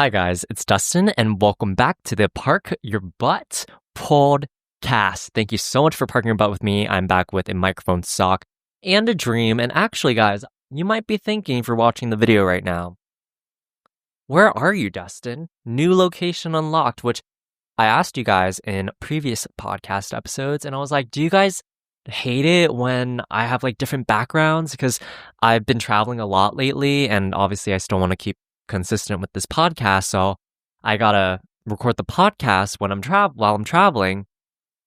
Hi, guys, it's Dustin, and welcome back to the Park Your Butt podcast. Thank you so much for parking your butt with me. I'm back with a microphone sock and a dream. And actually, guys, you might be thinking if you're watching the video right now, where are you, Dustin? New location unlocked, which I asked you guys in previous podcast episodes, and I was like, do you guys hate it when I have like different backgrounds? Because I've been traveling a lot lately, and obviously I still want to keep consistent with this podcast, so I gotta record the podcast when while I'm traveling.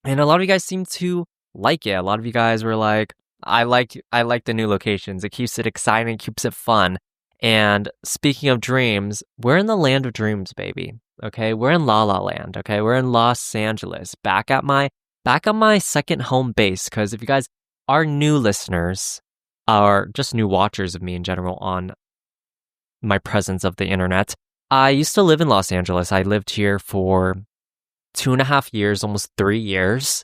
And a lot of you guys seem to like it. A lot of you guys were like, I like the new locations. It keeps it exciting, keeps it fun. And speaking of dreams, we're in the land of dreams, baby. Okay, we're in La La Land. Okay, we're in Los Angeles, back at my second home base. Because if you guys are new listeners, or just new watchers of me in general on my presence of the internet, I used to live in Los Angeles. I lived here for 2.5 years, almost 3 years,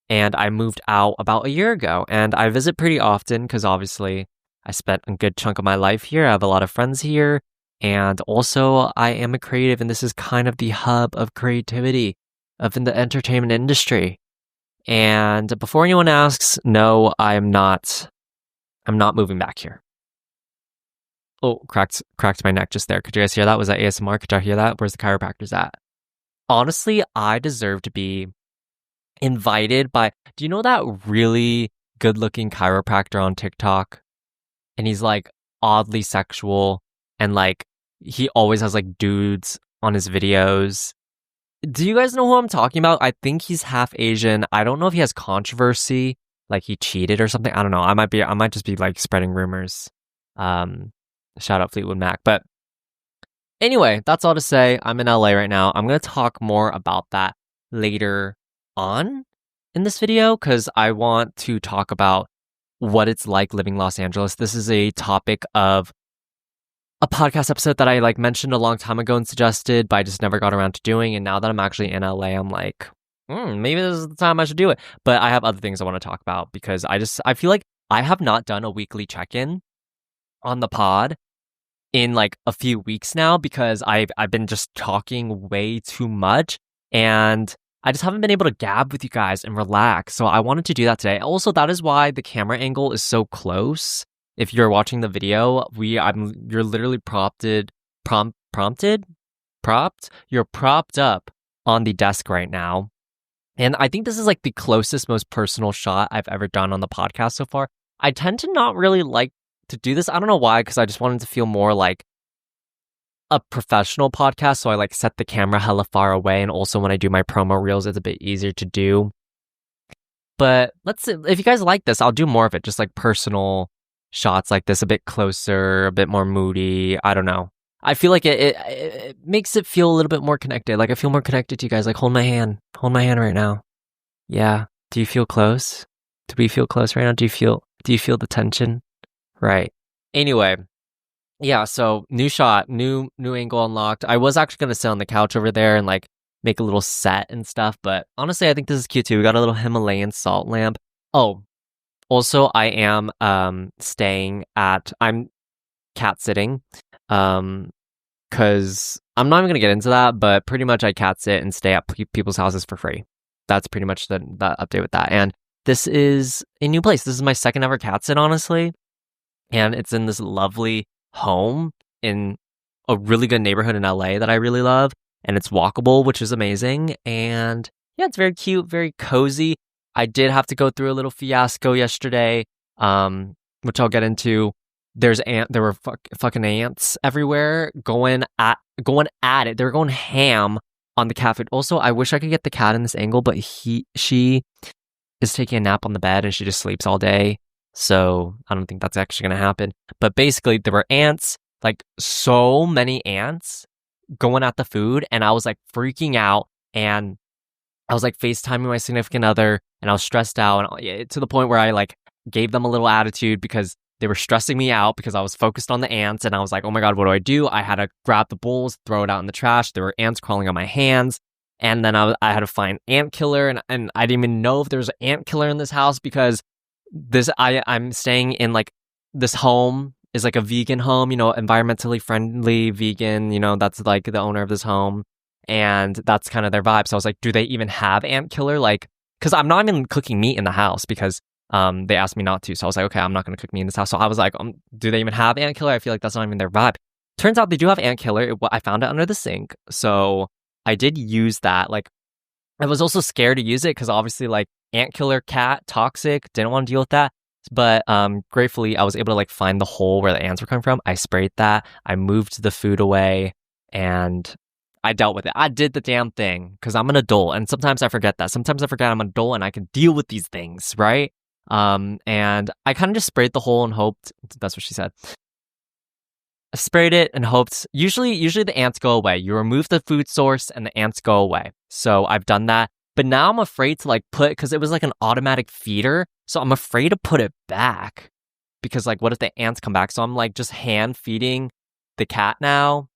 and I moved out about a year ago. And I visit pretty often because obviously I spent a good chunk of my life here. I have a lot of friends here, and also I am a creative, and this is kind of the hub of creativity in the entertainment industry. And before anyone asks, no, I'm not moving back here. Oh, cracked my neck just there. Could you guys hear that? Was that ASMR? Could y'all hear that? Where's the chiropractors at? Honestly, I deserve to be invited by... Do you know that really good-looking chiropractor on TikTok? And he's like oddly sexual, and like he always has like dudes on his videos. Do you guys know who I'm talking about? I think he's half Asian. I don't know if he has controversy, like he cheated or something. I don't know. I might just be like spreading rumors. Shout out Fleetwood Mac. But anyway, that's all to say. I'm in LA right now. I'm going to talk more about that later on in this video because I want to talk about what it's like living in Los Angeles. This is a topic of a podcast episode that I like mentioned a long time ago and suggested, but I just never got around to doing. And now that I'm actually in LA, I'm like, maybe this is the time I should do it. But I have other things I want to talk about because I feel like I have not done a weekly check-in on the pod in like a few weeks now because I've been just talking way too much and I just haven't been able to gab with you guys and relax. So I wanted to do that today. Also, that is why the camera angle is so close. If you're watching the video, you're literally propped. You're propped up on the desk right now. And I think this is like the closest, most personal shot I've ever done on the podcast so far. I tend to not really like to do this. I don't know why, because I just wanted to feel more like a professional podcast. So I like set the camera hella far away. And also when I do my promo reels, it's a bit easier to do. But let's see, if you guys like this, I'll do more of it. Just like personal shots like this, a bit closer, a bit more moody. I don't know. I feel like it makes it feel a little bit more connected. Like I feel more connected to you guys. Like hold my hand right now. Yeah. Do you feel close? Do we feel close right now? Do you feel the tension? Right. Anyway, yeah, so new shot, new angle unlocked. I was actually going to sit on the couch over there and like make a little set and stuff, but honestly, I think this is cute too. We got a little Himalayan salt lamp. Oh, also I am I'm cat sitting cuz I'm not even going to get into that, but pretty much I cat sit and stay at people's houses for free. That's pretty much the update with that. And this is a new place. This is my second ever cat sit, honestly. And it's in this lovely home in a really good neighborhood in LA that I really love. And it's walkable, which is amazing. And yeah, it's very cute, very cozy. I did have to go through a little fiasco yesterday, which I'll get into. There were fucking ants everywhere going at it. They were going ham on the cat food. Also, I wish I could get the cat in this angle, but she is taking a nap on the bed and she just sleeps all day. So I don't think that's actually going to happen. But basically, there were ants, like so many ants going at the food. And I was like freaking out. And I was like FaceTiming my significant other. And I was stressed out to the point where I like gave them a little attitude because they were stressing me out because I was focused on the ants. And I was like, oh my God, what do? I had to grab the bowls, throw it out in the trash. There were ants crawling on my hands. And then I had to find ant killer. And I didn't even know if there was an ant killer in this house because I'm staying in like this home is like a vegan home, environmentally friendly vegan, that's like the owner of this home. And that's kind of their vibe. So I was like, do they even have ant killer? Like, because I'm not even cooking meat in the house because they asked me not to. So I was like, okay, I'm not going to cook meat in this house. So I was like, do they even have ant killer? I feel like that's not even their vibe. Turns out they do have ant killer. I found it under the sink. So I did use that. Like, I was also scared to use it because obviously, like, ant killer, cat, toxic, didn't want to deal with that. But gratefully, I was able to like find the hole where the ants were coming from. I sprayed that. I moved the food away and I dealt with it. I did the damn thing because I'm an adult. And sometimes I forget that. Sometimes I forget I'm an adult and I can deal with these things, right? And I kind of just sprayed the hole and hoped. That's what she said. I sprayed it and hoped. Usually the ants go away. You remove the food source and the ants go away. So I've done that. But now I'm afraid to like put, because it was like an automatic feeder. So I'm afraid to put it back because like, what if the ants come back? So I'm like just hand feeding the cat now.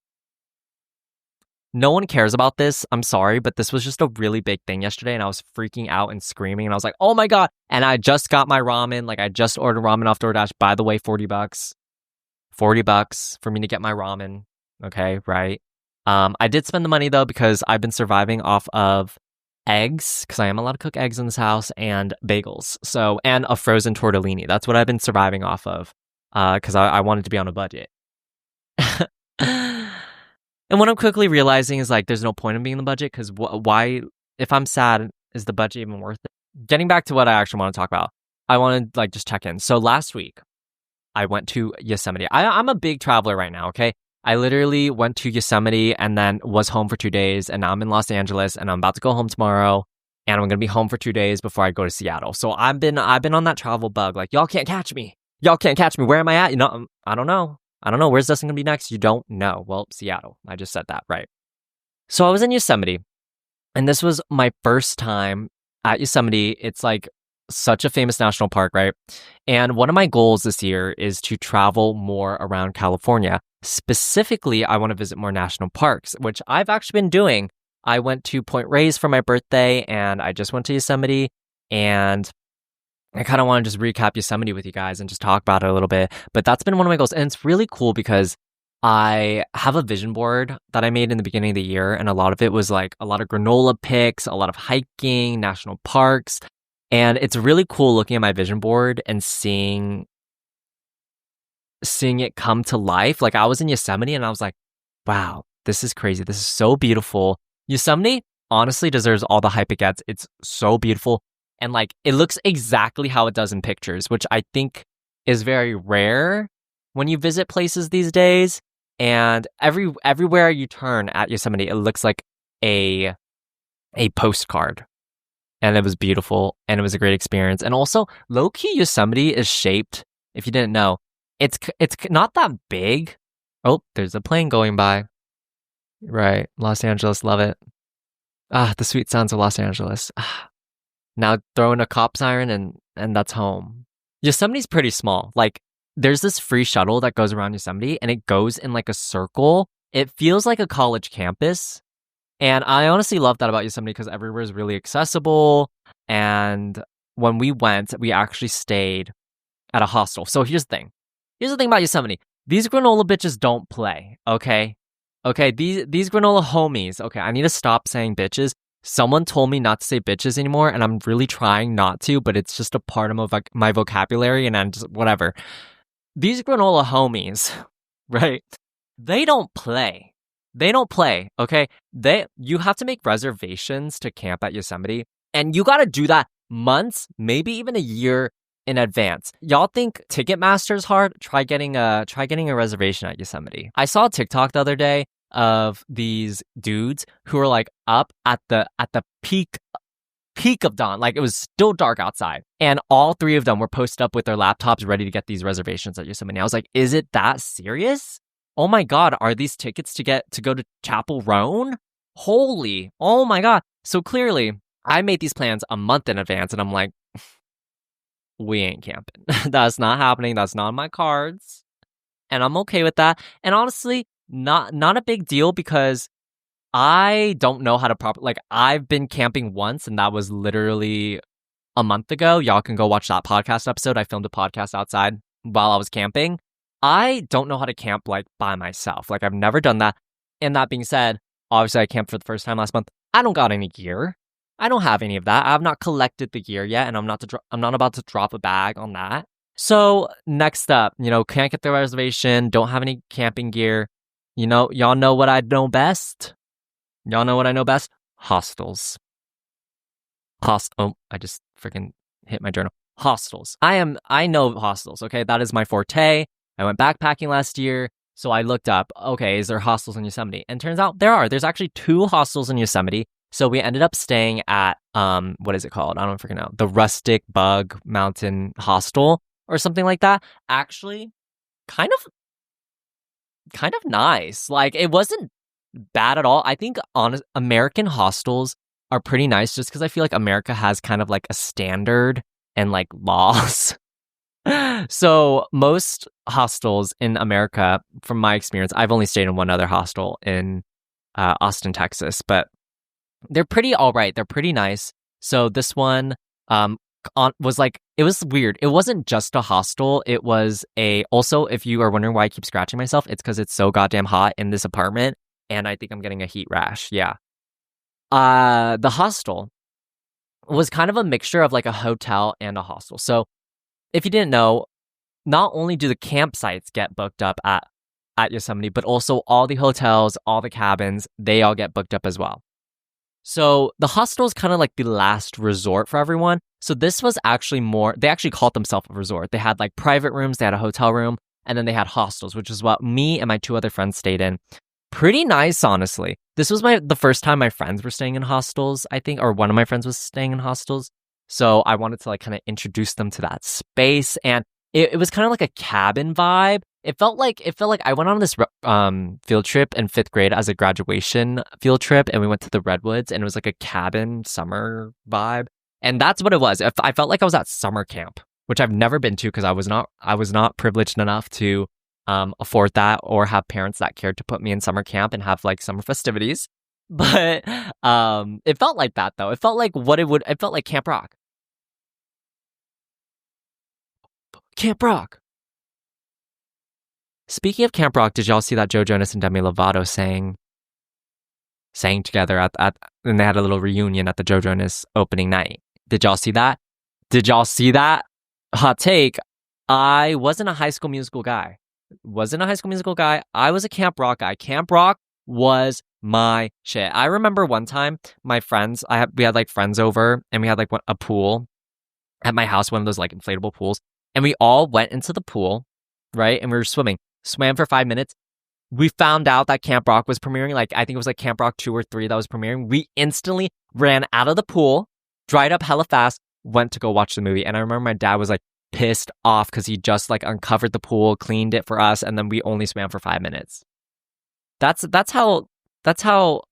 No one cares about this. I'm sorry, but this was just a really big thing yesterday and I was freaking out and screaming and I was like, oh my God. And I just got my ramen. Like I just ordered ramen off DoorDash. By the way, $40. $40 for me to get my ramen. Okay, right? I did spend the money though because I've been surviving off of eggs because I am allowed to cook eggs in this house and bagels. So, and a frozen tortellini. That's what I've been surviving off of because I wanted to be on a budget. And what I'm quickly realizing is like, there's no point in being in the budget because why, if I'm sad, is the budget even worth it? Getting back to what I actually want to talk about, I want to like just check in. So last week, I went to Yosemite. I'm a big traveler right now, okay? I literally went to Yosemite and then was home for 2 days and now I'm in Los Angeles and I'm about to go home tomorrow and I'm going to be home for 2 days before I go to Seattle. So I've been on that travel bug. Like, y'all can't catch me. Y'all can't catch me. Where am I at? I don't know. Where's Dustin going to be next? You don't know. Well, Seattle. I just said that, right? So I was in Yosemite and this was my first time at Yosemite. It's like such a famous national park, right? And one of my goals this year is to travel more around California. Specifically, I want to visit more national parks, which I've actually been doing. I went to Point Reyes for my birthday and I just went to Yosemite and I kind of want to just recap Yosemite with you guys and just talk about it a little bit. But that's been one of my goals. And it's really cool because I have a vision board that I made in the beginning of the year. And a lot of it was like a lot of granola pics, a lot of hiking, national parks. And it's really cool looking at my vision board and seeing it come to life. Like I was in Yosemite and I was like, wow, this is crazy. This is so beautiful. Yosemite honestly deserves all the hype it gets. It's so beautiful. And like, it looks exactly how it does in pictures, which I think is very rare when you visit places these days. And everywhere you turn at Yosemite, it looks like a postcard. And it was beautiful and it was a great experience. And also, low-key Yosemite is shaped, if you didn't know, it's not that big. Oh, there's a plane going by. Right, Los Angeles, love it. The sweet sounds of Los Angeles. Now throw in a cop siren and that's home. Yosemite's pretty small. Like, there's this free shuttle that goes around Yosemite and it goes in like a circle. It feels like a college campus. And I honestly love that about Yosemite because everywhere is really accessible. And when we went, we actually stayed at a hostel. So here's the thing. Here's the thing about Yosemite. These granola bitches don't play, okay? Okay, these granola homies. Okay, I need to stop saying bitches. Someone told me not to say bitches anymore, and I'm really trying not to, but it's just a part of my vocabulary, and I'm just, whatever. These granola homies, right? They don't play. They don't play, okay? You have to make reservations to camp at Yosemite, and you gotta do that months, maybe even a year in advance. Y'all think Ticketmaster's hard? Try getting a reservation at Yosemite. I saw a TikTok the other day of these dudes who were like up at the peak of dawn. Like it was still dark outside. And all three of them were posted up with their laptops ready to get these reservations at Yosemite. I was like, is it that serious? Oh my God, are these tickets to go to Chapel Roan? Holy, oh my God. So clearly I made these plans a month in advance and I'm like, we ain't camping. That's not happening. That's not on my cards. And I'm okay with that. And honestly, not a big deal because I don't know how to like I've been camping once and that was literally a month ago. Y'all can go watch that podcast episode. I filmed a podcast outside while I was camping. I don't know how to camp like by myself. Like I've never done that. And that being said, obviously I camped for the first time last month. I don't got any gear. I don't have any of that. I've not collected the gear yet, and I'm not about to drop a bag on that. So next up, can't get the reservation, don't have any camping gear. Y'all know what I know best? Y'all know what I know best? Hostels. Oh, I just freaking hit my journal. Hostels. I know hostels, okay? That is my forte. I went backpacking last year, so I looked up, okay, is there hostels in Yosemite? And turns out there are. There's actually 2 hostels in Yosemite. So we ended up staying at, what is it called? I don't freaking know. The Rustic Bug Mountain Hostel or something like that. Actually, kind of nice. Like, it wasn't bad at all. I think American hostels are pretty nice just because I feel like America has kind of like a standard and like laws. So most hostels in America, from my experience, I've only stayed in one other hostel in Austin, Texas, but they're pretty all right. They're pretty nice. So this one was like, it was weird. It wasn't just a hostel. It was also, if you are wondering why I keep scratching myself, it's because it's so goddamn hot in this apartment. And I think I'm getting a heat rash. Yeah. The hostel was kind of a mixture of like a hotel and a hostel. So if you didn't know, not only do the campsites get booked up at Yosemite, but also all the hotels, all the cabins, they all get booked up as well. So the hostel is kind of like the last resort for everyone. So this was actually they actually called themselves a resort. They had like private rooms, they had a hotel room, and then they had hostels, which is what me and my 2 other friends stayed in. Pretty nice, honestly. This was the first time my friends were staying in hostels, I think, or one of my friends was staying in hostels. So I wanted to like kind of introduce them to that space, and it was kind of like a cabin vibe. It felt like I went on this field trip in 5th grade as a graduation field trip, and we went to the Redwoods, and it was like a cabin summer vibe, and that's what it was. I felt like I was at summer camp, which I've never been to because I was not privileged enough to afford that or have parents that cared to put me in summer camp and have like summer festivities. But it felt like that though. It felt like it felt like Camp Rock. Camp Rock. Speaking of Camp Rock, did y'all see that Joe Jonas and Demi Lovato sang together and they had a little reunion at the Joe Jonas opening night? Did y'all see that? Hot take. I wasn't a High School Musical guy. I was a Camp Rock guy. Camp Rock was my shit. I remember one time my friends, we had like friends over and we had like a pool at my house, one of those like inflatable pools. And we all went into the pool, right? And we were swam for 5 minutes. We found out that Camp Rock was premiering. Like, I think it was like Camp Rock 2 or 3 that was premiering. We instantly ran out of the pool, dried up hella fast, went to go watch the movie. And I remember my dad was like pissed off because he just like uncovered the pool, cleaned it for us, and then we only swam for 5 minutes. That's how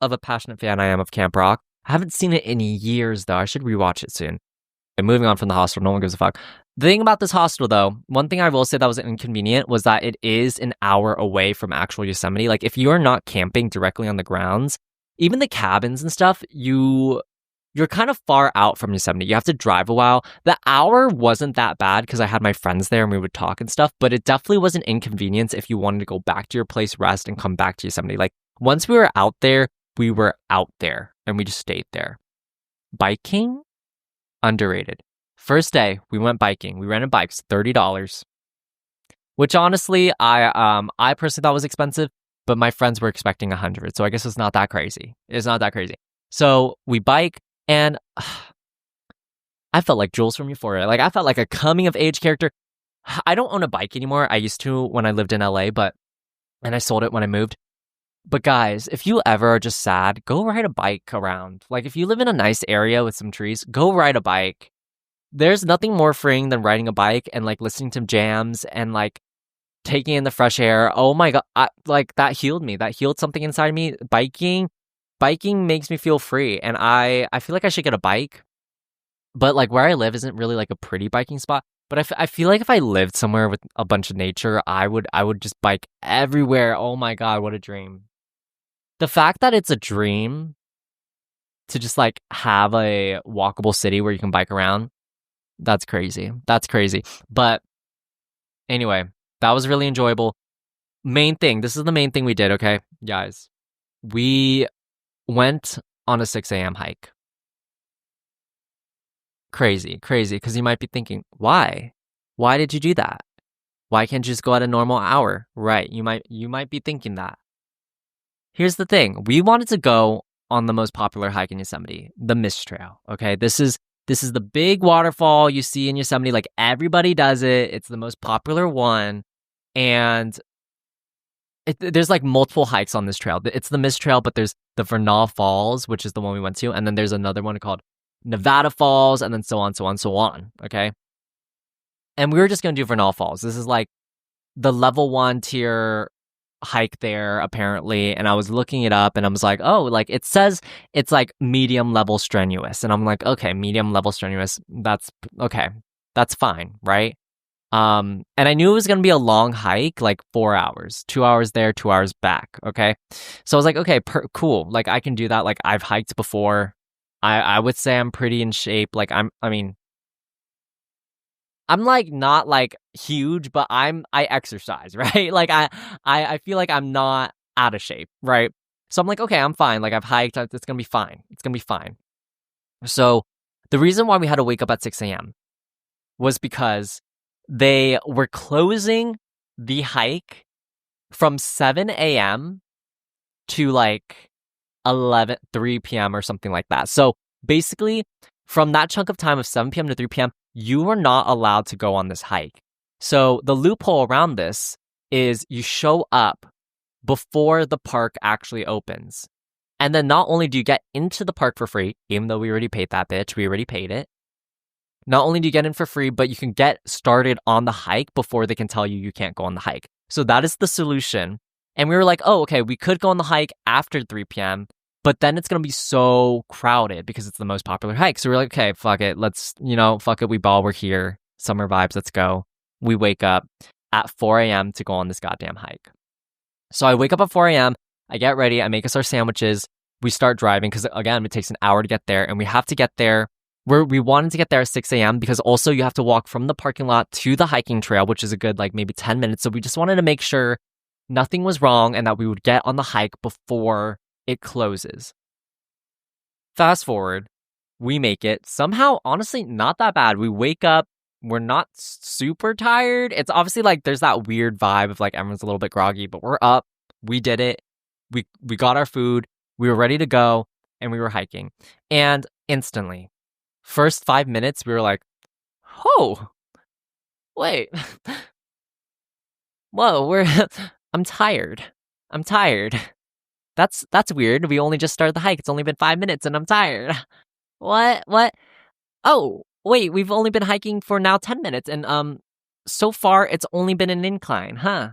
of a passionate fan I am of Camp Rock. I haven't seen it in years though. I should rewatch it soon. And moving on from the hostel, no one gives a fuck. The thing about this hostel, though, one thing I will say that was inconvenient was that it is an hour away from actual Yosemite. Like, if you are not camping directly on the grounds, even the cabins and stuff, you're kind of far out from Yosemite. You have to drive a while. The hour wasn't that bad because I had my friends there and we would talk and stuff, but it definitely was an inconvenience if you wanted to go back to your place, rest, and come back to Yosemite. Like, once we were out there and we just stayed there. Biking? Underrated. First day, we went biking. We rented bikes, $30. Which honestly, I personally thought was expensive, but my friends were expecting $100. So I guess it's not that crazy. So we bike, and I felt like Jules from Euphoria. Like, I felt like a coming of age character. I don't own a bike anymore. I used to when I lived in LA, and I sold it when I moved. But guys, if you ever are just sad, go ride a bike around. Like, if you live in a nice area with some trees, go ride a bike. There's nothing more freeing than riding a bike and like listening to jams and like taking in the fresh air. Oh my God. Like, that healed me. That healed something inside me. Biking makes me feel free. And I feel like I should get a bike, but like where I live isn't really like a pretty biking spot. But I feel like if I lived somewhere with a bunch of nature, I would just bike everywhere. Oh my God, what a dream. The fact that it's a dream to just like have a walkable city where you can bike around, that's crazy. But anyway, That was really enjoyable. Main thing, this is the main thing we did, okay, guys. We went on a 6 a.m. hike. Crazy, because you might be thinking, why? Why did you do that? Why can't you just go at a normal hour? Right, you might be thinking that. Here's the thing. We wanted to go on the most popular hike in Yosemite, the Mist Trail, okay? This is the big waterfall you see in Yosemite. Like, everybody does it. It's the most popular one. And there's like multiple hikes on this trail. It's the Mist Trail, but there's the Vernal Falls, which is the one we went to. And then there's another one called Nevada Falls, and then so on, so on, so on, okay? And we were just going to do Vernal Falls. This is like the level 1 tier hike there, apparently. And I was looking it up and I was like, oh, like it says it's like medium level strenuous. And I'm like, okay, medium level strenuous. That's okay. That's fine, right? And I knew it was going to be a long hike, like 4 hours, 2 hours there, 2 hours back. Okay. So I was like, okay, cool. Like I can do that. Like I've hiked before. I would say I'm pretty in shape. Like I'm like not like huge, but I exercise, right? Like I feel like I'm not out of shape, right? So I'm like, okay, I'm fine. Like I've hiked, it's gonna be fine. It's gonna be fine. So the reason why we had to wake up at 6 a.m. was because they were closing the hike from 7 a.m. to like 3 p.m. or something like that. So basically, from that chunk of time of 7 p.m. to 3 p.m., you are not allowed to go on this hike. So the loophole around this is you show up before the park actually opens. And then not only do you get into the park for free, even though we already paid that bitch, we already paid it. Not only do you get in for free, but you can get started on the hike before they can tell you can't go on the hike. So that is the solution. And we were like, oh, okay, we could go on the hike after 3 p.m., but then it's going to be so crowded because it's the most popular hike. So we're like, okay, fuck it. Let's, fuck it. We ball. We're here. Summer vibes. Let's go. We wake up at 4 a.m. to go on this goddamn hike. So I wake up at 4 a.m. I get ready. I make us our sandwiches. We start driving because, again, it takes an hour to get there. And we have to get there. We wanted to get there at 6 a.m. because also you have to walk from the parking lot to the hiking trail, which is a good, like, maybe 10 minutes. So we just wanted to make sure nothing was wrong and that we would get on the hike before it closes. Fast forward, we make it. Somehow, honestly, not that bad. We wake up. We're not super tired. It's obviously like there's that weird vibe of like everyone's a little bit groggy, but we're up. We did it. We got our food. We were ready to go and we were hiking. And instantly, first 5 minutes, we were like, oh, wait. Whoa, I'm tired. That's weird. We only just started the hike. It's only been 5 minutes and I'm tired. What? Oh, wait, we've only been hiking for now 10 minutes and so far it's only been an incline, huh?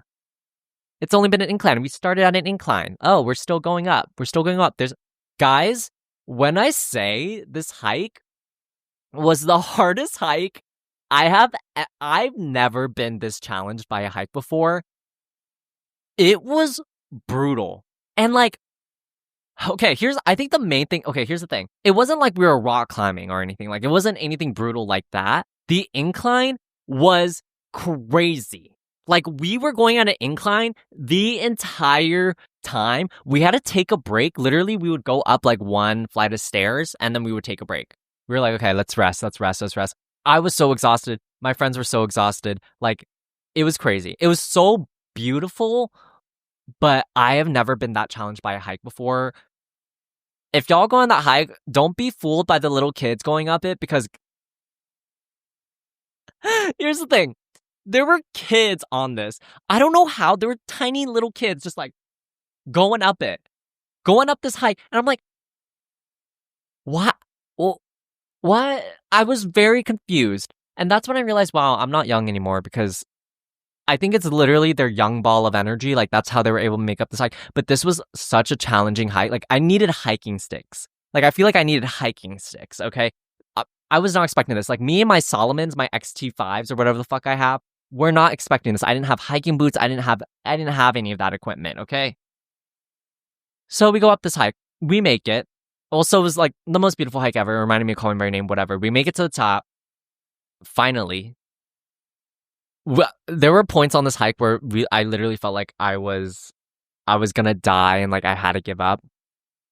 It's only been an incline. We started at an incline. Oh, we're still going up. Guys, when I say this hike was the hardest hike I've never been this challenged by a hike before. It was brutal. And like, okay, here's the thing. It wasn't like we were rock climbing or anything. Like, it wasn't anything brutal like that. The incline was crazy. Like, we were going on an incline the entire time. We had to take a break. Literally, we would go up like one flight of stairs and then we would take a break. We were like, okay, let's rest. I was so exhausted. My friends were so exhausted. Like, it was crazy. It was so beautiful, but I have never been that challenged by a hike before. If y'all go on that hike, don't be fooled by the little kids going up it because here's the thing. There were kids on this. I don't know how. There were tiny little kids just like going up this hike. And I'm like, what? Well, what? I was very confused. And that's when I realized, wow, I'm not young anymore because I think it's literally their young ball of energy. Like, that's how they were able to make up this hike. But this was such a challenging hike. Like, I needed hiking sticks. Like, I feel like I needed hiking sticks, okay? I was not expecting this. Like, me and my Solomons, my XT5s or whatever the fuck I have, we're not expecting this. I didn't have hiking boots. I didn't have any of that equipment, okay? So we go up this hike. We make it. Also, it was like the most beautiful hike ever. It reminded me of Calling by Your Name, whatever. We make it to the top. Finally, There were points on this hike where I literally felt like I was gonna die and like I had to give up.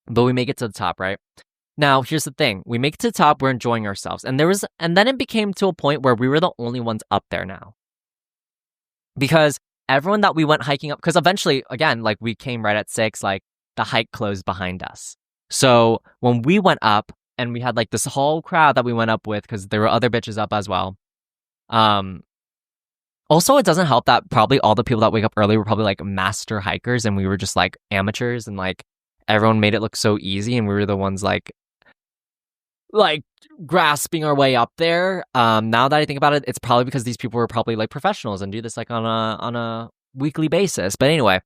But we make it to the top, right? Now, here's the thing. We make it to the top, we're enjoying ourselves. And then it became to a point where we were the only ones up there now. Because everyone that we went hiking up, because eventually, again, like we came right at 6, like the hike closed behind us. So when we went up and we had like this whole crowd that we went up with, because there were other bitches up as well. Also, it doesn't help that probably all the people that wake up early were probably like master hikers and we were just like amateurs, and like everyone made it look so easy and we were the ones like grasping our way up there. Now that I think about it, it's probably because these people were probably like professionals and do this like on a weekly basis. But anyway,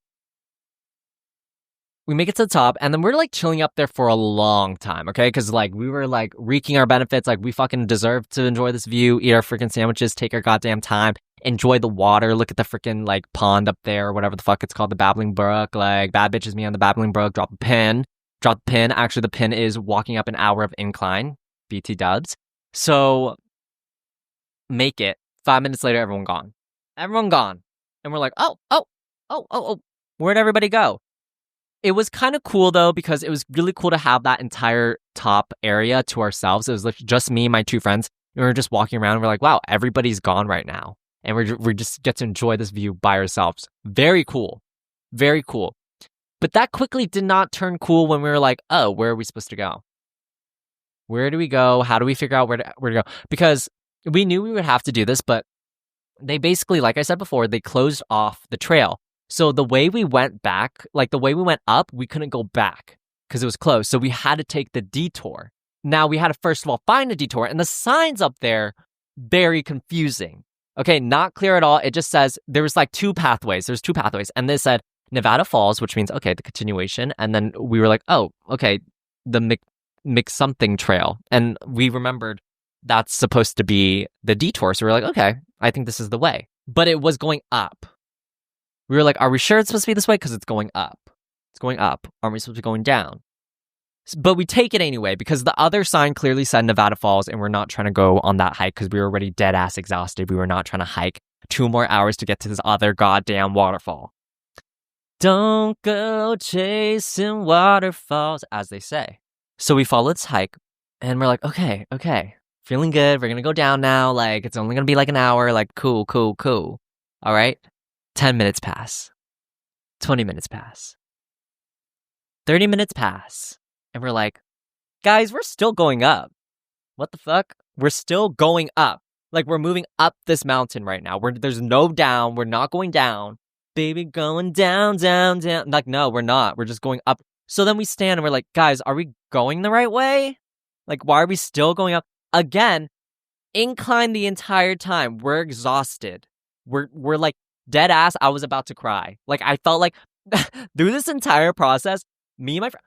we make it to the top and then we're like chilling up there for a long time, okay? Because like we were like reaping our benefits, like we fucking deserve to enjoy this view, eat our freaking sandwiches, take our goddamn time, enjoy the water, look at the freaking like pond up there, or whatever the fuck it's called, the babbling brook. Like bad bitches me on the babbling brook, drop the pin. Actually, the pin is walking up an hour of incline. BT dubs. So make it 5 minutes later, everyone gone. And we're like, oh, where'd everybody go? It was kind of cool though, because it was really cool to have that entire top area to ourselves. It was like just me and my 2 friends. And we were just walking around and we're like, wow, everybody's gone right now. And we just get to enjoy this view by ourselves. Very cool. Very cool. But that quickly did not turn cool when we were like, oh, where are we supposed to go? Where do we go? How do we figure out where to go? Because we knew we would have to do this, but they basically, like I said before, they closed off the trail. So the way we went back, like the way we went up, we couldn't go back because it was closed. So we had to take the detour. Now we had to first of all find a detour, and the signs up there, very confusing. Okay, not clear at all. It just says there was like 2 pathways. There's 2 pathways, and they said Nevada Falls, which means okay, the continuation. And then we were like, oh, okay, the Mix something trail, and we remembered that's supposed to be the detour. So we were like, okay, I think this is the way. But it was going up. We were like, are we sure it's supposed to be this way? Because it's going up. It's going up. Aren't we supposed to be going down? But we take it anyway because the other sign clearly said Nevada Falls, and we're not trying to go on that hike because we were already dead ass exhausted. We were not trying to hike 2 more hours to get to this other goddamn waterfall. Don't go chasing waterfalls, as they say. So we follow this hike, and we're like, okay, feeling good. We're going to go down now. Like, it's only going to be like an hour. Like, cool. All right. 10 minutes pass. 20 minutes pass. 30 minutes pass. And we're like, guys, we're still going up. What the fuck? We're still going up. Like, we're moving up this mountain right now. There's no down. We're not going down. Baby, going down. Like, no, we're not. We're just going up. So then we stand and we're like, guys, are we going the right way? Like, why are we still going up? Again, incline the entire time. We're exhausted. We're like dead ass. I was about to cry. Like, I felt like through this entire process, me and my friend,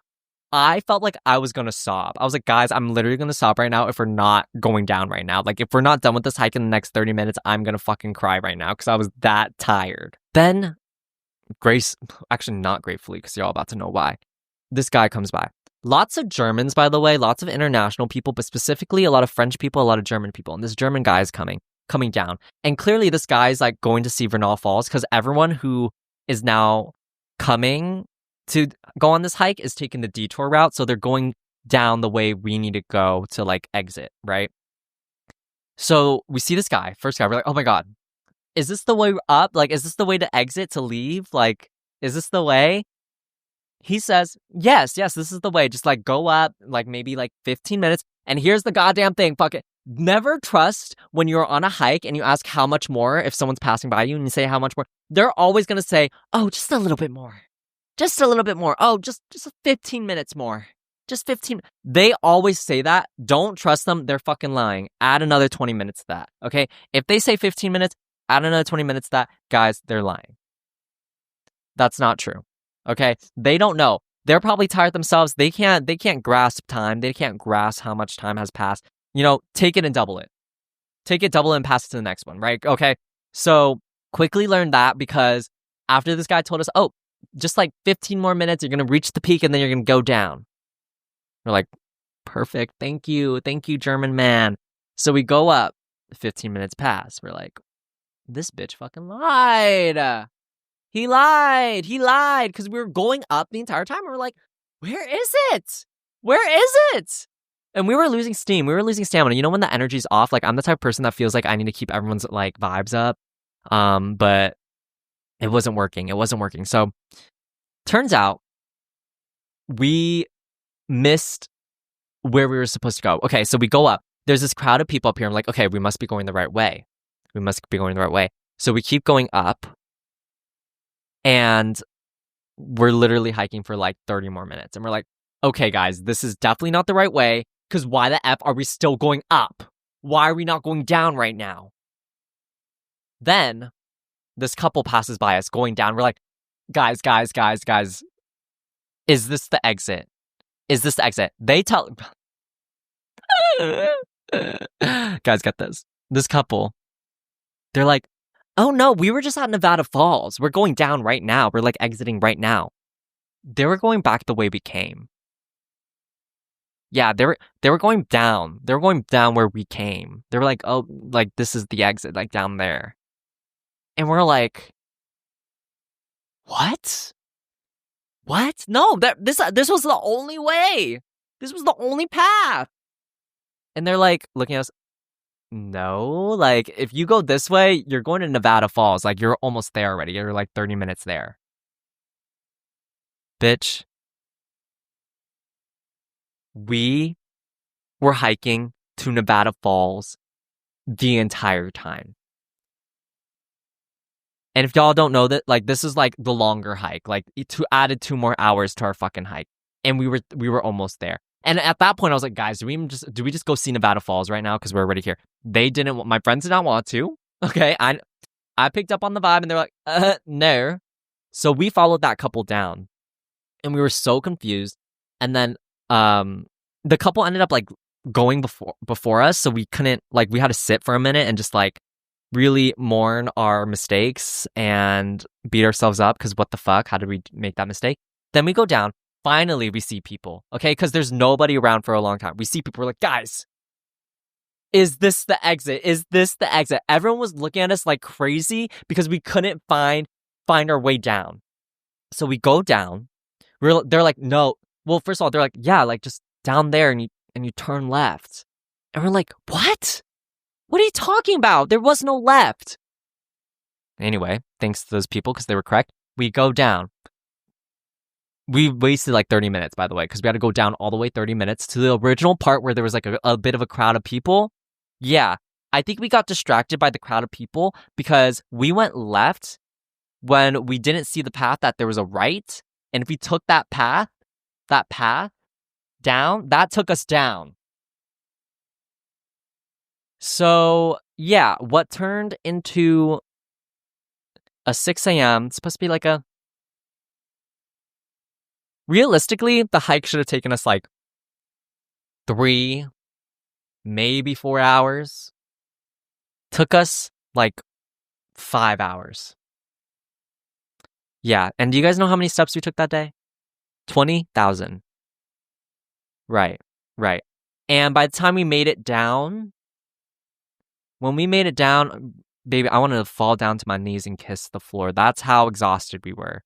I felt like I was going to sob. I was like, guys, I'm literally going to sob right now if we're not going down right now. Like, if we're not done with this hike in the next 30 minutes, I'm going to fucking cry right now because I was that tired. Then, actually not gratefully, because you're all about to know why. This guy comes by. Lots of Germans, by the way, lots of international people, but specifically a lot of French people, a lot of German people. And this German guy is coming down. And clearly this guy is like going to see Vernal Falls because everyone who is now coming to go on this hike is taking the detour route. So they're going down the way we need to go to like exit, right? So we see this guy, first guy, we're like, oh my God, is this the way up? Like, is this the way to exit, to leave? Like, is this the way? He says, yes, this is the way. Just like go up, like maybe like 15 minutes. And here's the goddamn thing, fuck it. Never trust when you're on a hike and you ask how much more if someone's passing by you and you say how much more. They're always going to say, oh, just a little bit more. Just a little bit more. Oh, just 15 minutes more. Just 15. They always say that. Don't trust them. They're fucking lying. Add another 20 minutes to that. Okay. If they say 15 minutes, add another 20 minutes to that. Guys, they're lying. That's not true. Okay. They don't know. They're probably tired themselves. They can't grasp time. They can't grasp how much time has passed. You know, take it and double it. Take it, double it, and pass it to the next one, right? Okay. So quickly learn that because after this guy told us, oh, just like 15 more minutes, you're going to reach the peak and then you're going to go down. We're like, perfect. Thank you, German man. So we go up. 15 minutes pass. We're like, This bitch fucking lied. He lied. Because we were going up the entire time. And we're like, where is it? Where is it? And we were losing steam. We were losing stamina. You know when the energy's off? Like, I'm the type of person that feels like I need to keep everyone's like vibes up. But it wasn't working. So turns out we missed where we were supposed to go. Okay, so we go up. There's this crowd of people up here. I'm like, okay, we must be going the right way. So we keep going up. And we're literally hiking for like 30 more minutes. And we're like, okay, guys, this is definitely not the right way. Because why the F are we still going up? Why are we not going down right now? Then this couple passes by us going down. We're like, guys, is this the exit? They tell... Guys, get this. This couple, they're like, oh no, we were just at Nevada Falls. We're going down right now. We're like exiting right now. They were going back the way we came. Yeah, they were going down. They were going down where we came. They were like, oh, like this is the exit, like down there. And we're like, what? No, this was the only way. This was the only path. And they're like looking at us. No, like if you go this way, you're going to Nevada Falls. Like you're almost there already. You're like 30 minutes there. Bitch. We were hiking to Nevada Falls the entire time. And if y'all don't know that, like this is like the longer hike. Like added 2 more hours to our fucking hike. And we were almost there. And at that point, I was like, guys, do we just go see Nevada Falls right now? Because we're already here. They didn't. My friends did not want to. Okay, I picked up on the vibe, and they're like, no. So we followed that couple down, and we were so confused. And then, the couple ended up like going before us, so we couldn't like we had to sit for a minute and just like really mourn our mistakes and beat ourselves up because what the fuck? How did we make that mistake? Then we go down. Finally, we see people, okay? Because there's nobody around for a long time. We see people, we're like, guys, is this the exit? Everyone was looking at us like crazy because we couldn't find our way down. So we go down. They're like, no. Well, first of all, they're like, yeah, like just down there and you turn left. And we're like, what? What are you talking about? There was no left. Anyway, thanks to those people because they were correct. We go down. We wasted like 30 minutes, by the way, because we had to go down all the way 30 minutes to the original part where there was like a bit of a crowd of people. Yeah, I think we got distracted by the crowd of people because we went left when we didn't see the path that there was a right. And if we took that path down, that took us down. So yeah, what turned into a 6 a.m., it's supposed to be like a... Realistically, the hike should have taken us like 3, maybe 4 hours. Took us like 5 hours. Yeah, and do you guys know how many steps we took that day? 20,000. Right. And by the time we made it down, baby, I wanted to fall down to my knees and kiss the floor. That's how exhausted we were.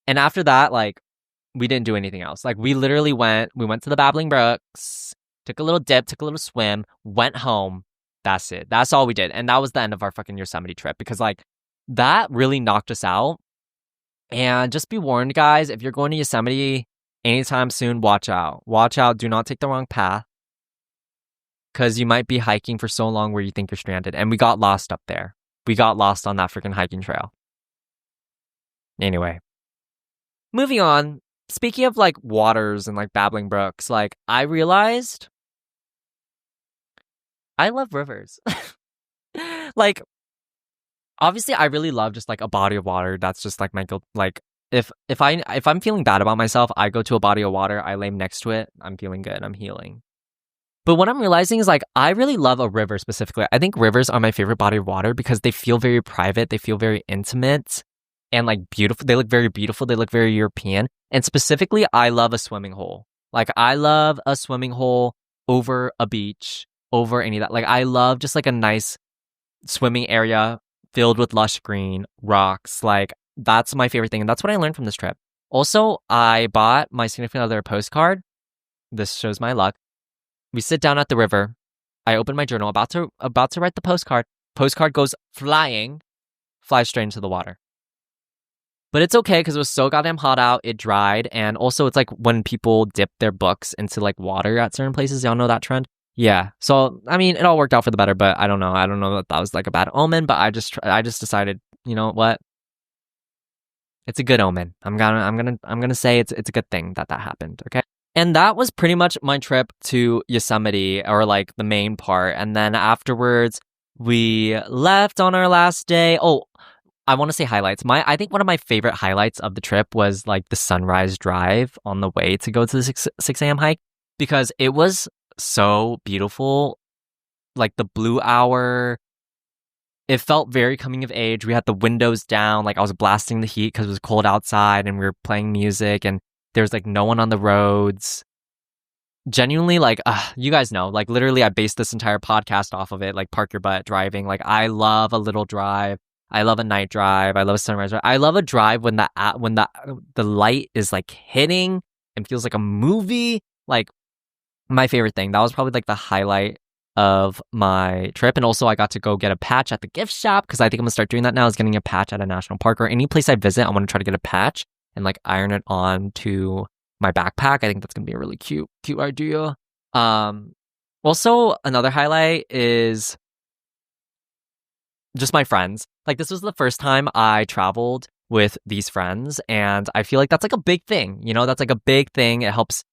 And after that, like, we didn't do anything else. Like, we literally went to the babbling brooks, took a little dip, took a little swim, went home. That's it. That's all we did. And that was the end of our fucking Yosemite trip because, like, that really knocked us out. And just be warned, guys, if you're going to Yosemite anytime soon, watch out. Watch out. Do not take the wrong path because you might be hiking for so long where you think you're stranded. And we got lost up there. We got lost on that freaking hiking trail. Anyway, moving on. Speaking of like waters and like babbling brooks, like I realized I love rivers. Like, obviously I really love just like a body of water. That's just like my like if I'm feeling bad about myself, I go to a body of water, I lay next to it, I'm feeling good, I'm healing. But what I'm realizing is like I really love a river specifically. I think rivers are my favorite body of water because they feel very private, they feel very intimate. And like beautiful, they look very beautiful. They look very European. And specifically, I love a swimming hole. Like I love a swimming hole over a beach, over any of that. Like I love just like a nice swimming area filled with lush green, rocks. Like, that's my favorite thing. And that's what I learned from this trip. Also, I bought my significant other a postcard. This shows my luck. We sit down at the river. I open my journal, about to write the postcard. Postcard goes flies straight into the water. But it's okay because it was so goddamn hot out. It dried. And also, it's like when people dip their books into like water at certain places. Y'all know that trend? Yeah. So, I mean, it all worked out for the better, but I don't know. I don't know that was like a bad omen, but I just decided, you know what? It's a good omen. I'm gonna say it's a good thing that happened. Okay. And that was pretty much my trip to Yosemite, or like the main part. And then afterwards, we left on our last day. Oh, I want to say highlights. I think one of my favorite highlights of the trip was like the sunrise drive on the way to go to the 6 a.m. hike, because it was so beautiful. Like the blue hour, it felt very coming of age. We had the windows down. Like I was blasting the heat because it was cold outside, and we were playing music, and there's like no one on the roads. Genuinely, like, you guys know, like literally I based this entire podcast off of it, like park your butt driving. Like I love a little drive. I love a night drive. I love a sunrise drive. I love a drive when the light is like hitting and feels like a movie. Like my favorite thing. That was probably like the highlight of my trip. And also I got to go get a patch at the gift shop, because I think I'm gonna start doing that now, is getting a patch at a national park or any place I visit. I want to try to get a patch and like iron it on to my backpack. I think that's gonna be a really cute idea. Also another highlight is just my friends. Like this was the first time I traveled with these friends, and I feel like that's like a big thing. You know, that's like a big thing. It helps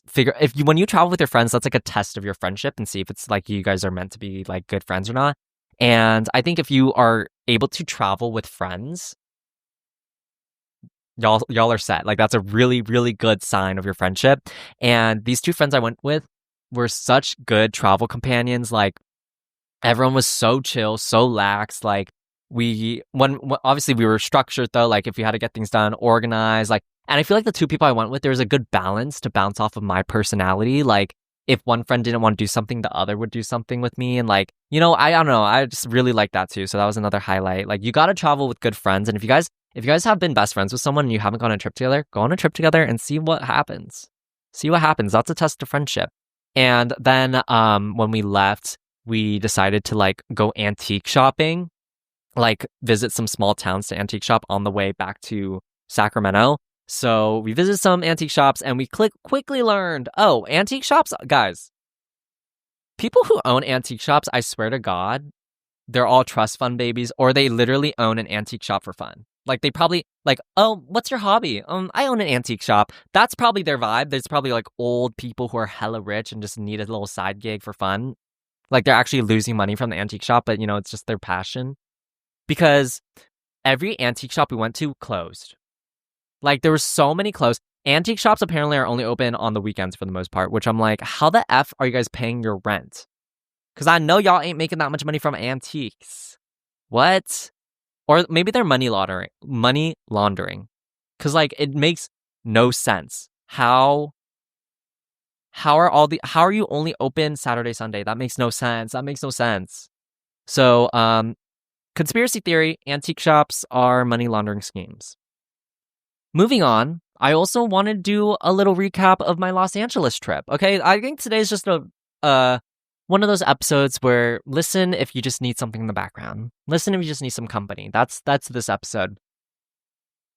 figure when you travel with your friends, that's like a test of your friendship and see if it's like you guys are meant to be like good friends or not. And I think if you are able to travel with friends, y'all are set. Like that's a really, really good sign of your friendship. And these two friends I went with were such good travel companions. Like everyone was so chill, so lax. Like obviously we were structured though. Like if we had to get things done, organized. Like, and I feel like the two people I went with, there was a good balance to bounce off of my personality. Like if one friend didn't want to do something, the other would do something with me. And like, you know, I don't know. I just really like that too. So that was another highlight. Like you got to travel with good friends. And if you guys have been best friends with someone and you haven't gone on a trip together, go on a trip together and see what happens. That's a test of friendship. And then when we left, we decided to like go antique shopping, like visit some small towns to antique shop on the way back to Sacramento. So we visited some antique shops, and we quickly learned, antique shops, guys, people who own antique shops, I swear to God, they're all trust fund babies, or they literally own an antique shop for fun. Like they probably like, oh, what's your hobby? I own an antique shop. That's probably their vibe. There's probably like old people who are hella rich and just need a little side gig for fun. Like they're actually losing money from the antique shop, but you know, it's just their passion. Because every antique shop we went to closed. Like there were so many closed. Antique shops apparently are only open on the weekends for the most part, which I'm like, how the F are you guys paying your rent? Because I know y'all ain't making that much money from antiques. What? Or maybe they're money laundering. Because like it makes no sense. How are you only open Saturday, Sunday? That makes no sense. So, conspiracy theory, antique shops are money laundering schemes. Moving on, I also want to do a little recap of my Los Angeles trip. Okay, I think today's just one of those episodes where listen if you just need something in the background. Listen if you just need some company. That's this episode.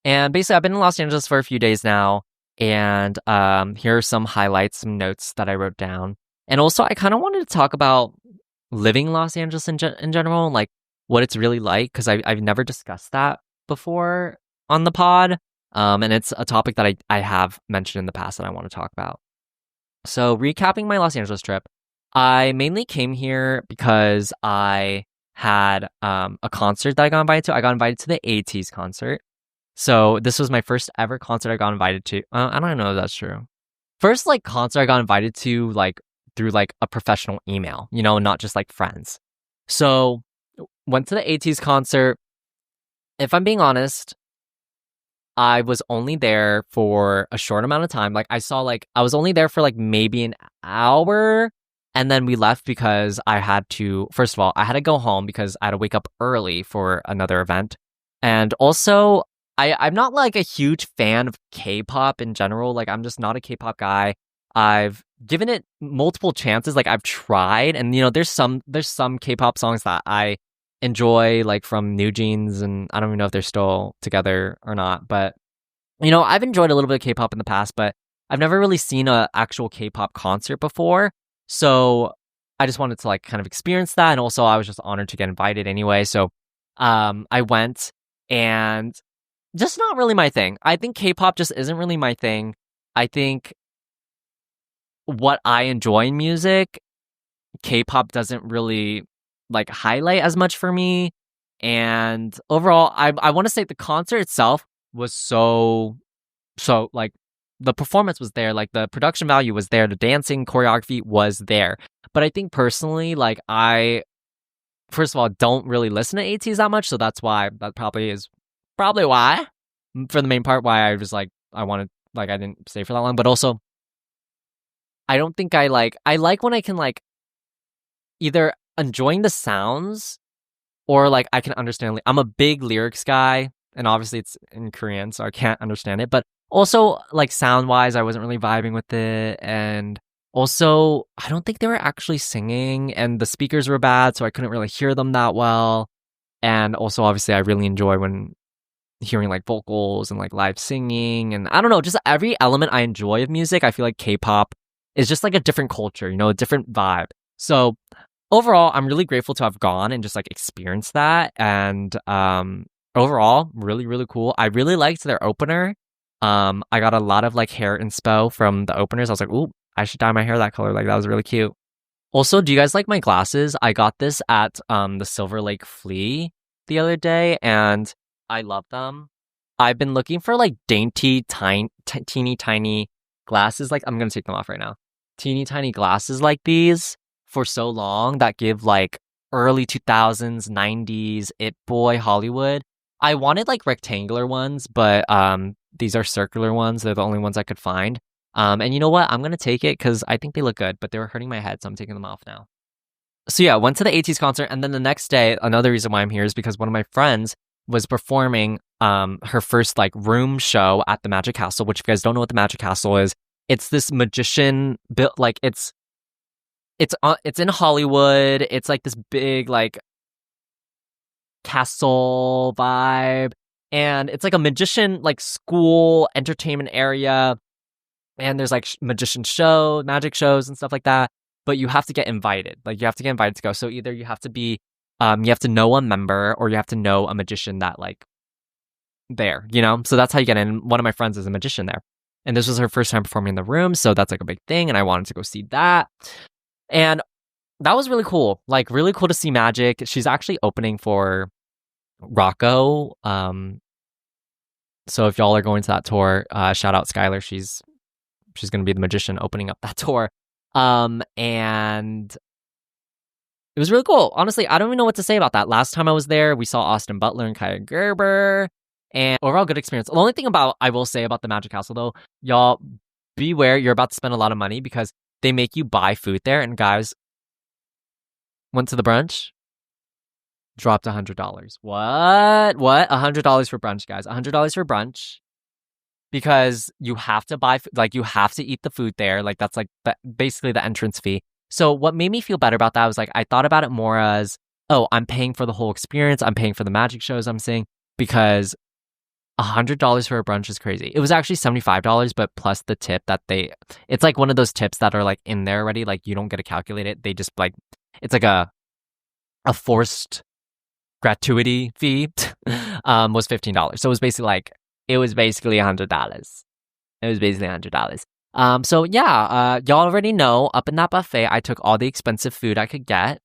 And basically, I've been in Los Angeles for a few days now, and here are some highlights, some notes that I wrote down. And also, I kind of wanted to talk about living in Los Angeles in general, like what it's really like, because I've never discussed that before on the pod. And it's a topic that I have mentioned in the past that I want to talk about. So recapping my Los Angeles trip, I mainly came here because I had a concert that I got invited to. I got invited to the ATEEZ concert. So this was my first ever concert I got invited to. I don't know if that's true. First like concert I got invited to like through like a professional email, you know, not just like friends. So went to the ATEEZ concert. If I'm being honest, I was only there for a short amount of time. Like I was only there for like maybe an hour, And then we left because I had to, first of all, I had to go home because I had to wake up early for another event. And also, I'm not like a huge fan of K-pop in general. Like, I'm just not a K-pop guy. I've given it multiple chances. Like, I've tried, and there's some K-pop songs that I enjoy, like from New Jeans, and I don't even know if they're still together or not. But I've enjoyed a little bit of K-pop in the past, but I've never really seen a actual K-pop concert before. So I just wanted to like kind of experience that, and also I was just honored to get invited anyway. So I went, and just not really my thing. I think K-pop just isn't really my thing. I think what I enjoy in music, K-pop doesn't really like highlight as much for me. And overall, I want to say the concert itself was so like the performance was there, like the production value was there, the dancing choreography was there. But I think personally, like I first of all don't really listen to ATs that much, so that probably is probably why for the main part why I was like I wanted like I didn't stay for that long. But also I don't think I like when I can like either enjoying the sounds or like I can understand. I'm a big lyrics guy, and obviously it's in Korean, so I can't understand it. But also, like sound wise, I wasn't really vibing with it, and also I don't think they were actually singing, and the speakers were bad, so I couldn't really hear them that well. And also, obviously, I really enjoy when hearing like vocals and like live singing, and I don't know, just every element I enjoy of music. I feel like K-pop is just like a different culture, a different vibe. So overall, I'm really grateful to have gone and just like experienced that. And overall, really, really cool. I really liked their opener. I got a lot of like hair inspo from the openers. I was like, ooh, I should dye my hair that color. Like that was really cute. Also, do you guys like my glasses? I got this at the Silver Lake Flea the other day, and I love them. I've been looking for like dainty, teeny tiny glasses. Like I'm gonna take them off right now. Teeny tiny glasses like these for so long that give like early 2000s, 90s it boy Hollywood. I wanted like rectangular ones, but these are circular ones. They're the only ones I could find. And you know what? I'm gonna take it because I think they look good, but they were hurting my head, so I'm taking them off now. So yeah, went to the AT's concert, and then the next day, another reason why I'm here is because one of my friends was performing her first like room show at the Magic Castle. Which, if you guys don't know what the Magic Castle is, it's this magician built like it's in Hollywood. It's like this big like castle vibe, and it's like a magician like school entertainment area. And there's like magic shows and stuff like that. But you have to get invited. Like you have to get invited to go. So either you have to be, you have to know a member, or you have to know a magician that like there. So that's how you get in. One of my friends is a magician there, and this was her first time performing in the room, so that's like a big thing. And I wanted to go see that, and that was really cool. Like really cool to see magic. She's actually opening for Rocco. So if y'all are going to that tour, shout out Skylar. She's going to be the magician opening up that tour. And it was really cool. Honestly, I don't even know what to say about that. Last time I was there, we saw Austin Butler and Kaya Gerber, and overall good experience. The only thing I will say about the Magic Castle though, y'all beware, you're about to spend a lot of money because they make you buy food there. And guys, went to the brunch, dropped $100. What? $100 for brunch, guys. $100 for brunch. Because you have to buy, like you have to eat the food there. Like that's like basically the entrance fee. So what made me feel better about that was like, I thought about it more as, oh, I'm paying for the whole experience. I'm paying for the magic shows I'm seeing, because $100 for a brunch is crazy. It was actually $75, but plus the tip that it's like one of those tips that are like in there already. Like you don't get to calculate it. They just like, it's like a forced gratuity fee, was $15. So it was basically $100. It was basically $100. So yeah, y'all already know, up in that buffet, I took all the expensive food I could get.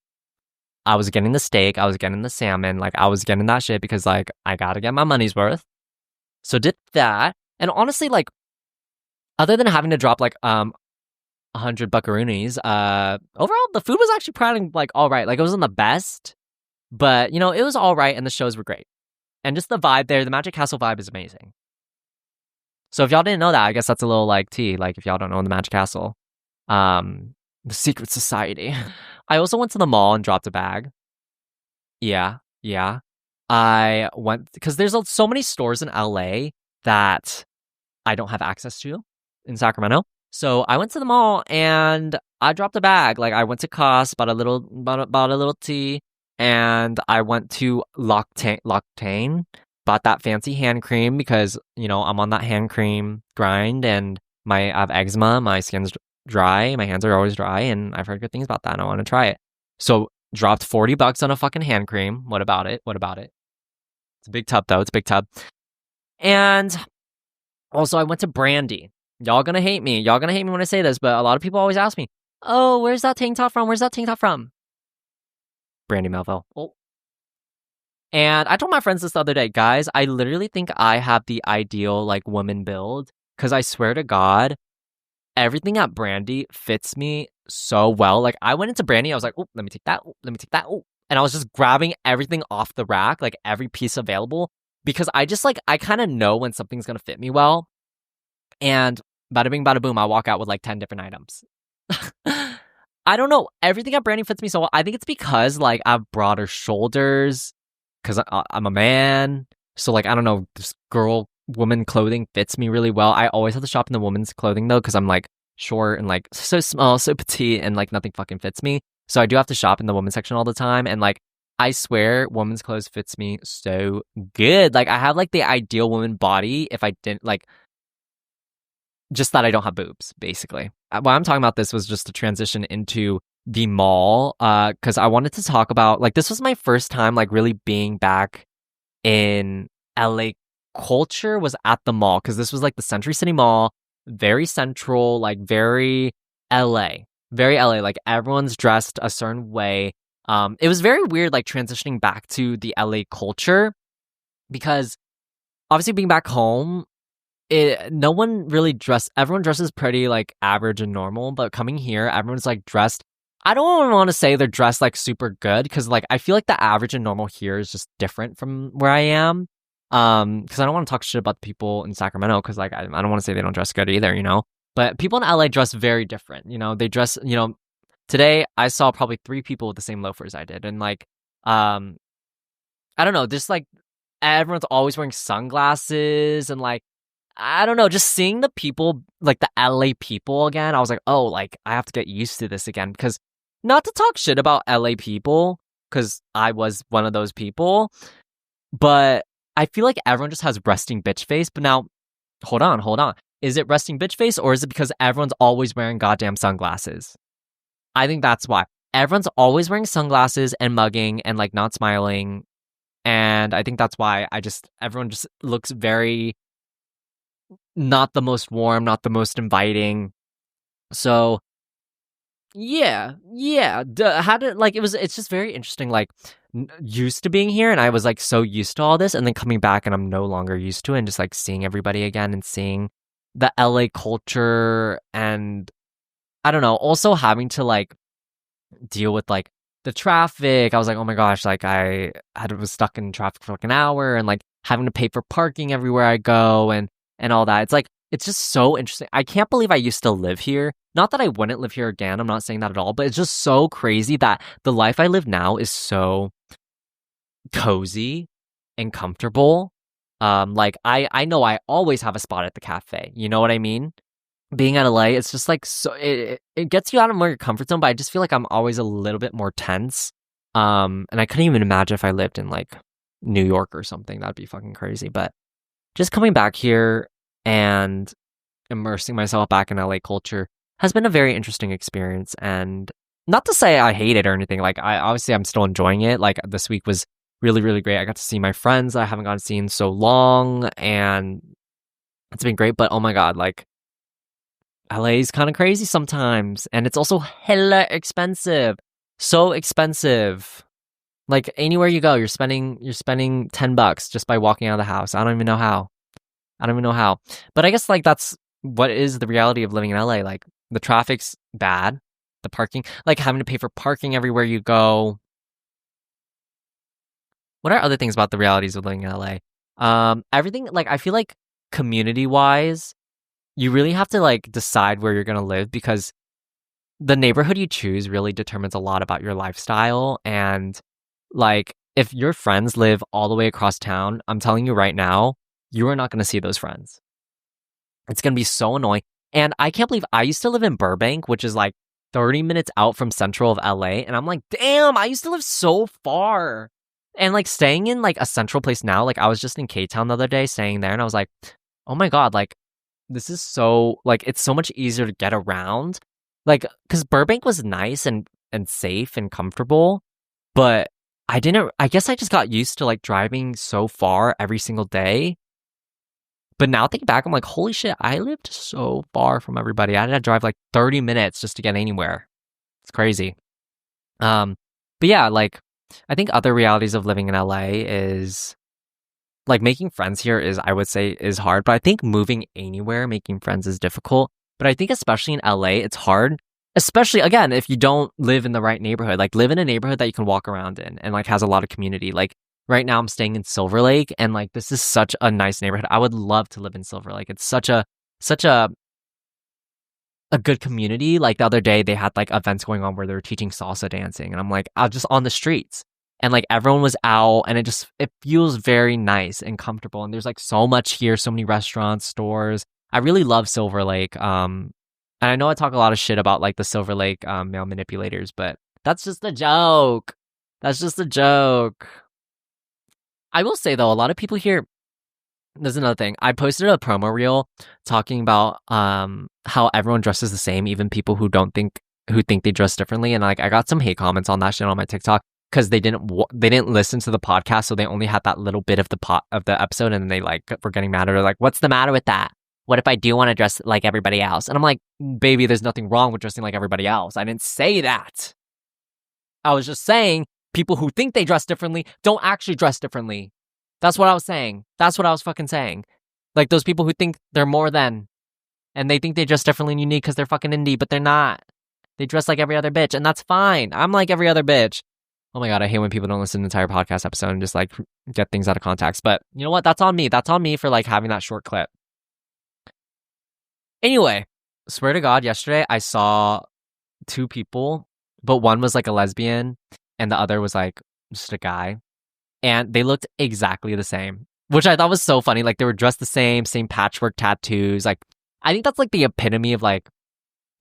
I was getting the steak, I was getting the salmon, like I was getting that shit because like I gotta get my money's worth. So did that. And honestly, like other than having to drop like 100 buckaroonies, overall the food was actually pretty like all right. Like it wasn't the best, but it was all right, and the shows were great. And just the vibe there, the Magic Castle vibe is amazing. So if y'all didn't know that, I guess that's a little like tea. Like if y'all don't know the Magic Castle, The secret society. I also went to the mall and dropped a bag. Yeah, yeah. I went because there's so many stores in LA that I don't have access to in Sacramento. So I went to the mall and I dropped a bag. Like I went to Costco, bought a little tea, and I went to Loctane, bought that fancy hand cream because I'm on that hand cream grind, and I have eczema, my skin's dry, my hands are always dry, and I've heard good things about that, and I want to try it. So dropped $40 on a fucking hand cream. What about it? What about it? It's a big tub though. It's a big tub. And also, I went to Brandy. Y'all gonna hate me. Y'all gonna hate me when I say this, but a lot of people always ask me, "Oh, where's that tank top from? Where's that tank top from?" Brandy Melville. Oh. And I told my friends this the other day, guys, I literally think I have the ideal like woman build because I swear to God, everything at Brandy fits me so well. Like I went into Brandy, I was like, "Oh, let me take that. Let me take that." Oh, and I was just grabbing everything off the rack, like every piece available, because I kind of know when something's gonna fit me well. And bada bing, bada boom, I walk out with like 10 different items. I don't know. Everything at Brandy fits me so well. I think it's because like I have broader shoulders because I'm a man. So like, I don't know, this woman clothing fits me really well. I always have to shop in the woman's clothing though because I'm like short and like so small, so petite, and like nothing fucking fits me. So I do have to shop in the women's section all the time. And like, I swear women's clothes fits me so good. Like I have like the ideal woman body if I didn't like, just that I don't have boobs, basically. Why I'm talking about this was just to transition into the mall, because I wanted to talk about, like, this was my first time, like, really being back in LA culture was at the mall, because this was, like, the Century City Mall, very central, like, very LA, like, everyone's dressed a certain way. It was very weird, like, transitioning back to the LA culture, because obviously being back home, no one really everyone dresses pretty like average and normal, but coming here, everyone's like dressed. I don't want to say they're dressed like super good because like I feel like the average and normal here is just different from where I am. Because I don't want to talk shit about the people in Sacramento because like I don't want to say they don't dress good either, you know. But people in LA dress very different, you know. They dress, today I saw probably 3 people with the same loafers I did, and like, I don't know, just like everyone's always wearing sunglasses and like. I don't know, just seeing the people, like the LA people again, I was like, oh, like, I have to get used to this again. Because not to talk shit about LA people, because I was one of those people, but I feel like everyone just has resting bitch face. But now, hold on. Is it resting bitch face or is it because everyone's always wearing goddamn sunglasses? I think that's why. Everyone's always wearing sunglasses and mugging and like not smiling. And I think that's why everyone just looks very not the most warm, not the most inviting. So yeah. It's just very interesting, like used to being here and I was like so used to all this and then coming back and I'm no longer used to it and just like seeing everybody again and seeing the LA culture and I don't know, also having to like deal with like the traffic. I was like, oh my gosh, like was stuck in traffic for like an hour and like having to pay for parking everywhere I go and all that. It's like, it's just so interesting. I can't believe I used to live here. Not that I wouldn't live here again. I'm not saying that at all, but it's just so crazy that the life I live now is so cozy and comfortable. Like I know I always have a spot at the cafe. You know what I mean? Being at LA, it's just like so it gets you out of your comfort zone, but I just feel like I'm always a little bit more tense. And I couldn't even imagine if I lived in like New York or something. That'd be fucking crazy. But just coming back here and immersing myself back in LA culture has been a very interesting experience. And not to say I hate it or anything. Like I'm still enjoying it. Like this week was really, really great. I got to see my friends that I haven't gotten to see in so long, and it's been great. But oh my God, like LA is kind of crazy sometimes, and it's also hella expensive. So expensive. Like anywhere you go, you're spending $10 just by walking out of the house. I don't even know how. But I guess like that's what is the reality of living in LA. Like the traffic's bad, the parking, like having to pay for parking everywhere you go. What are other things about the realities of living in LA? Everything, like I feel like community wise, you really have to like decide where you're gonna live because the neighborhood you choose really determines a lot about your lifestyle. And like, if your friends live all the way across town, I'm telling you right now, you are not going to see those friends. It's going to be so annoying. And I can't believe I used to live in Burbank, which is like 30 minutes out from central of LA. And I'm like, damn, I used to live so far. And like staying in like a central place now, like I was just in K-Town the other day staying there and I was like, oh my God, like this is so, like, it's so much easier to get around. Like, because Burbank was nice and safe and comfortable, but I guess I just got used to like driving so far every single day. But now thinking back, I'm like, holy shit, I lived so far from everybody. I had to drive like 30 minutes just to get anywhere. It's crazy. Um, but yeah, like, I think other realities of living in LA is like making friends here is, I would say, is hard. But I think moving anywhere, making friends is difficult. But I think especially in LA, it's hard. Especially again, if you don't live in the right neighborhood, like live in a neighborhood that you can walk around in and like has a lot of community. Like right now I'm staying in Silver Lake and like this is such a nice neighborhood. I would love to live in Silver Lake. It's such a good community. Like the other day they had like events going on where they were teaching salsa dancing and I'm like, I was just on the streets and like everyone was out and it feels very nice and comfortable. And there's like so much here, so many restaurants, stores. I really love Silver Lake. And I know I talk a lot of shit about like the Silver Lake male manipulators, but that's just a joke. That's just a joke. I will say though, a lot of people here, there's another thing. I posted a promo reel talking about how everyone dresses the same, even people who think they dress differently. And like I got some hate comments on that shit on my TikTok because they didn't listen to the podcast, so they only had that little bit of the episode, and then they like were getting mad at her, like, what's the matter with that? What if I do want to dress like everybody else? And I'm like, baby, there's nothing wrong with dressing like everybody else. I didn't say that. I was just saying people who think they dress differently don't actually dress differently. That's what I was saying. That's what I was fucking saying. Like those people who think they're more than, and they think they dress differently and unique because they're fucking indie, but they're not. They dress like every other bitch, and that's fine. I'm like every other bitch. Oh my God, I hate when people don't listen to the entire podcast episode and just like get things out of context. But you know what? That's on me. That's on me for like having that short clip. Anyway, swear to God, yesterday I saw two people, but one was like a lesbian and the other was like just a guy. And they looked exactly the same, which I thought was so funny. Like they were dressed the same patchwork tattoos. Like I think that's like the epitome of like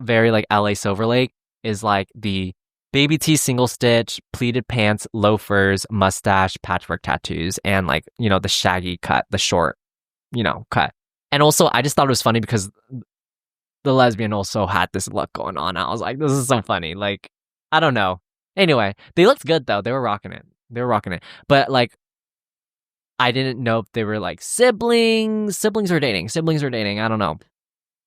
very like LA Silver Lake is like the baby tee single stitch, pleated pants, loafers, mustache, patchwork tattoos, and like, you know, the shaggy cut, the short, you know, cut. And also, I just thought it was funny because the lesbian also had this look going on. I was like, this is so funny. Like, I don't know. Anyway, they looked good though. They were rocking it. But like, I didn't know if they were like siblings. Siblings are dating. I don't know.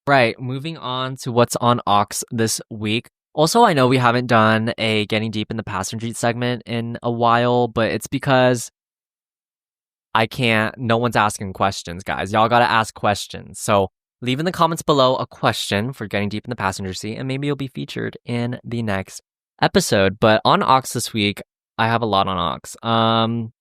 Right. Moving on to what's on Aux this week. Also, I know we haven't done a Getting Deep in the Passenger segment in a while, but it's because no one's asking questions, guys. Y'all gotta ask questions. So leave in the comments below a question for Getting Deep in the Passenger Seat, and maybe you'll be featured in the next episode. But on Aux this week, I have a lot on Aux.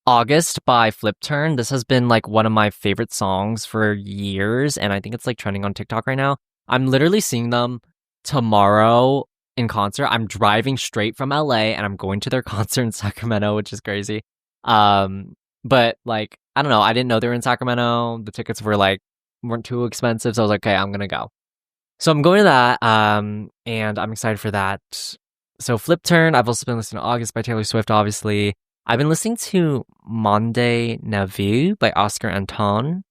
August by Flip Turn. This has been like one of my favorite songs for years, and I think it's like trending on TikTok right now. I'm literally seeing them tomorrow in concert. I'm driving straight from LA and I'm going to their concert in Sacramento, which is crazy. But like, I don't know. I didn't know they were in Sacramento. The tickets weren't too expensive. So I was like, okay, I'm going to go. So I'm going to that. And I'm excited for that. So Flip Turn. I've also been listening to August by Taylor Swift, obviously. I've been listening to Monde Navu by Oscar Anton.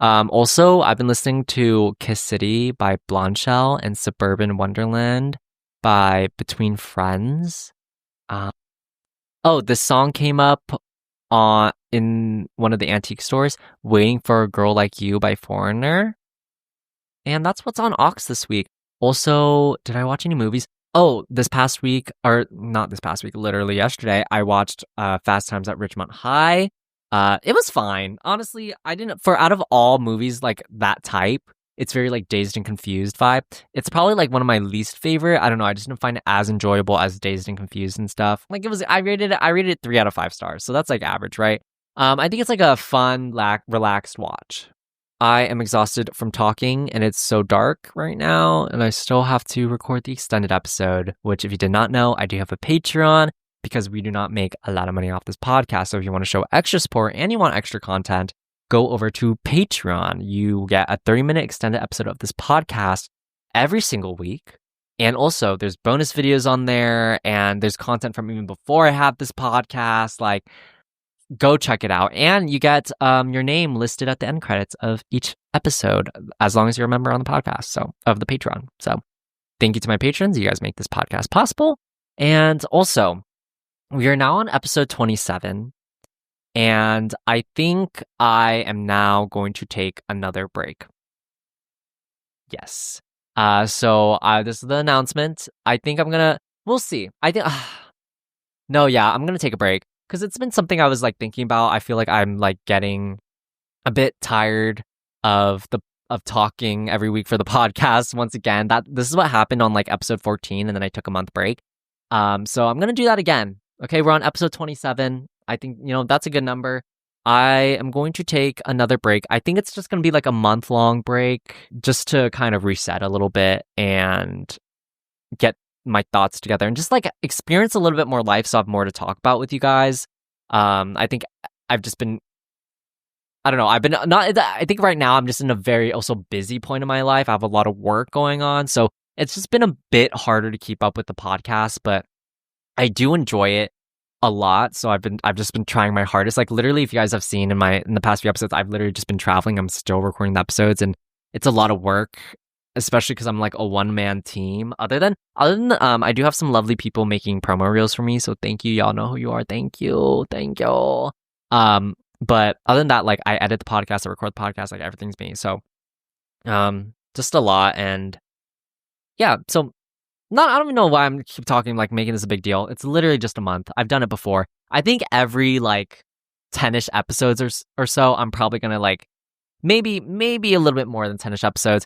Also, I've been listening to Kiss City by Blondshell and Suburban Wonderland by Between Friends. This song came up in one of the antique stores, Waiting for a Girl Like You by Foreigner. And that's what's on Aux this week. Also, did I watch any movies? Oh, this past week, or not this past week, literally yesterday, I watched Fast Times at Ridgemont High. It was fine. Honestly, out of all movies like that type, it's very like Dazed and Confused vibe. It's probably like one of my least favorite. I don't know. I just didn't find it as enjoyable as Dazed and Confused and stuff. Like I rated it 3 out of 5 stars. So that's like average, right? I think it's like a fun, relaxed watch. I am exhausted from talking and it's so dark right now, and I still have to record the extended episode, which, if you did not know, I do have a Patreon because we do not make a lot of money off this podcast. So if you want to show extra support and you want extra content, go over to Patreon. You get a 30-minute extended episode of this podcast every single week. And also, there's bonus videos on there, and there's content from even before I have this podcast. Like, go check it out. And you get your name listed at the end credits of each episode, as long as you're a member on the podcast, so of the Patreon. So thank you to my patrons. You guys make this podcast possible. And also, we are now on episode 27. And I think I am now going to take another break. Yes. So this is the announcement. I think we'll see. I think, no, yeah, I'm going to take a break. Because it's been something I was like thinking about. I feel like I'm like getting a bit tired of talking every week for the podcast. Once again, this is what happened on like episode 14, and then I took a month break. So I'm gonna do that again. Okay, we're on episode 27. I think that's a good number. I am going to take another break. I think it's just gonna be like a month-long break, just to kind of reset a little bit and get my thoughts together and just like experience a little bit more life, so I have more to talk about with you guys. I think I've just been, I don't know, I think right now I'm just in a very also busy point in my life. I have a lot of work going on, so it's just been a bit harder to keep up with the podcast, but I do enjoy it a lot. So I've just been trying my hardest. Like, literally, if you guys have seen in the past few episodes, I've literally just been traveling. I'm still recording the episodes, and it's a lot of work, especially because I'm like a one-man team. Other than I do have some lovely people making promo reels for me, so thank you. Y'all know who you are. Thank you. But other than that, like, I edit the podcast, I record the podcast, like, everything's me. So just a lot. And yeah, so I don't even know why I'm keep talking, like, making this a big deal. It's literally just a month. I've done it before. I think every like 10ish episodes or so, I'm probably gonna like maybe a little bit more than 10ish episodes.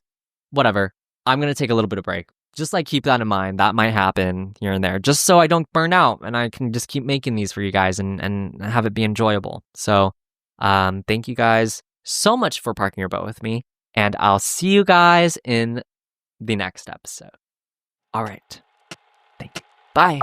Whatever. I'm going to take a little bit of break. Just like keep that in mind. That might happen here and there, just so I don't burn out and I can just keep making these for you guys and have it be enjoyable. So thank you guys so much for parking your boat with me, and I'll see you guys in the next episode. All right. Thank you. Bye.